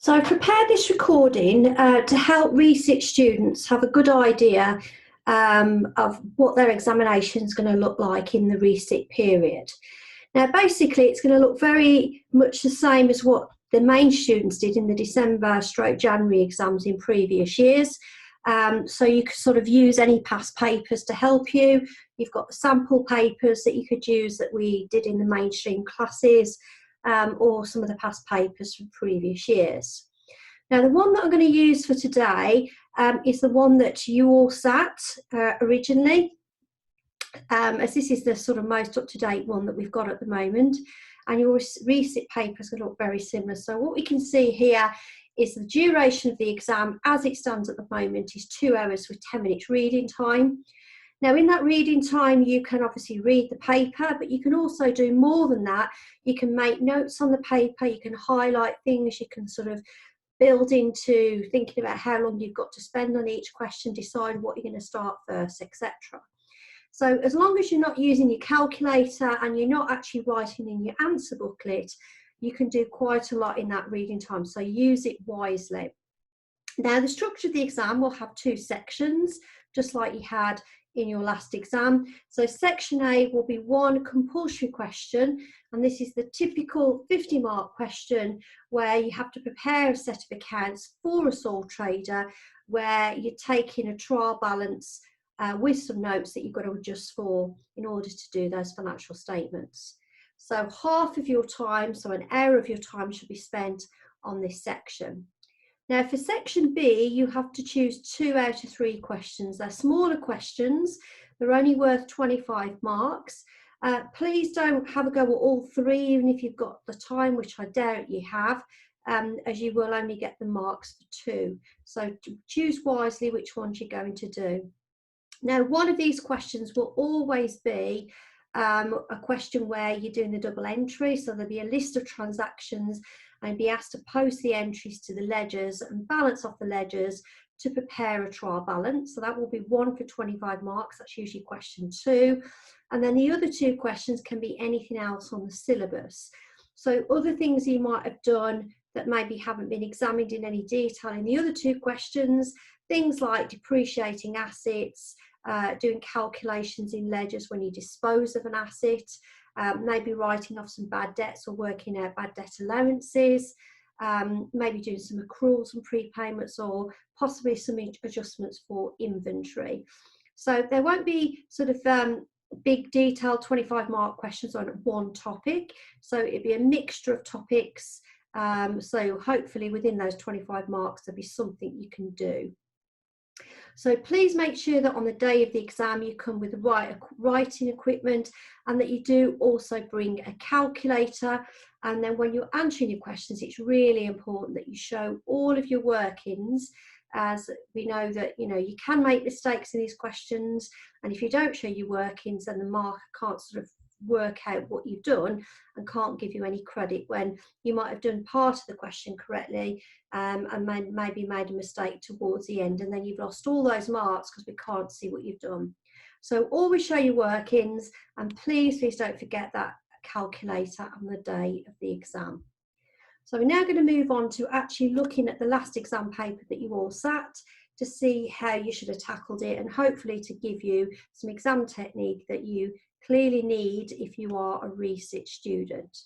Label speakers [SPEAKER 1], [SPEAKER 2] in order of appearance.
[SPEAKER 1] So I prepared this recording to help research students have a good idea of what their examination is going to look like in the resit period. Now basically it's going to look very much the same as what the main students did in the December/January exams in previous years. So you could sort of use any past papers to help you. You've got the sample papers that you could use that we did in the mainstream classes, or some of the past papers from previous years. Now the one that I'm going to use for today is the one that you all sat originally, as this is the sort of most up-to-date one that we've got at the moment, and your resit paper is going to look very similar. So what we can see here is the duration of the exam as it stands at the moment is 2 hours with 10 minutes reading time. Now in that reading time you can obviously read the paper, but you can also do more than that. You can make notes on the paper, you can highlight things, you can sort of build into thinking about how long you've got to spend on each question, decide what you're going to start first, etc. So as long as you're not using your calculator and you're not actually writing in your answer booklet, you can do quite a lot in that reading time, so use it wisely. Now the structure of the exam will have 2 sections, just like you had in your last exam. So section A will be 1 compulsory question, and this is the typical 50-mark question where you have to prepare a set of accounts for a sole trader where you're taking a trial balance with some notes that you've got to adjust for in order to do those financial statements. So half of your time, so an hour of your time, should be spent on this section. Now for section B, you have to choose 2 out of 3 questions. They're smaller questions, they're only worth 25 marks. Please don't have a go at all 3, even if you've got the time, which I doubt you have, as you will only get the marks for 2. So choose wisely which ones you're going to do. Now one of these questions will always be a question where you're doing the double entry, so there'll be a list of transactions and be asked to post the entries to the ledgers and balance off the ledgers to prepare a trial balance. So that will be 1 for 25 marks, that's usually question 2. And then the other 2 questions can be anything else on the syllabus. So other things you might have done that maybe haven't been examined in any detail in the other 2 questions, things like depreciating assets, doing calculations in ledgers when you dispose of an asset, maybe writing off some bad debts or working out bad debt allowances, maybe doing some accruals and prepayments, or possibly some adjustments for inventory. So there won't be sort of big detailed 25-mark questions on one topic, so it'd be a mixture of topics, so hopefully within those 25 marks there'll be something you can do. So please make sure that on the day of the exam you come with the right writing equipment, and that you do also bring a calculator. And then when you're answering your questions, it's really important that you show all of your workings, as we know that you can make mistakes in these questions, and if you don't show your workings then the marker can't sort of work out what you've done and can't give you any credit when you might have done part of the question correctly, and maybe made a mistake towards the end, and then you've lost all those marks because we can't see what you've done. So always show your workings, and please don't forget that calculator on the day of the exam. So we're now going to move on to actually looking at the last exam paper that you all sat, to see how you should have tackled it, and hopefully to give you some exam technique that you clearly need if you are a research student.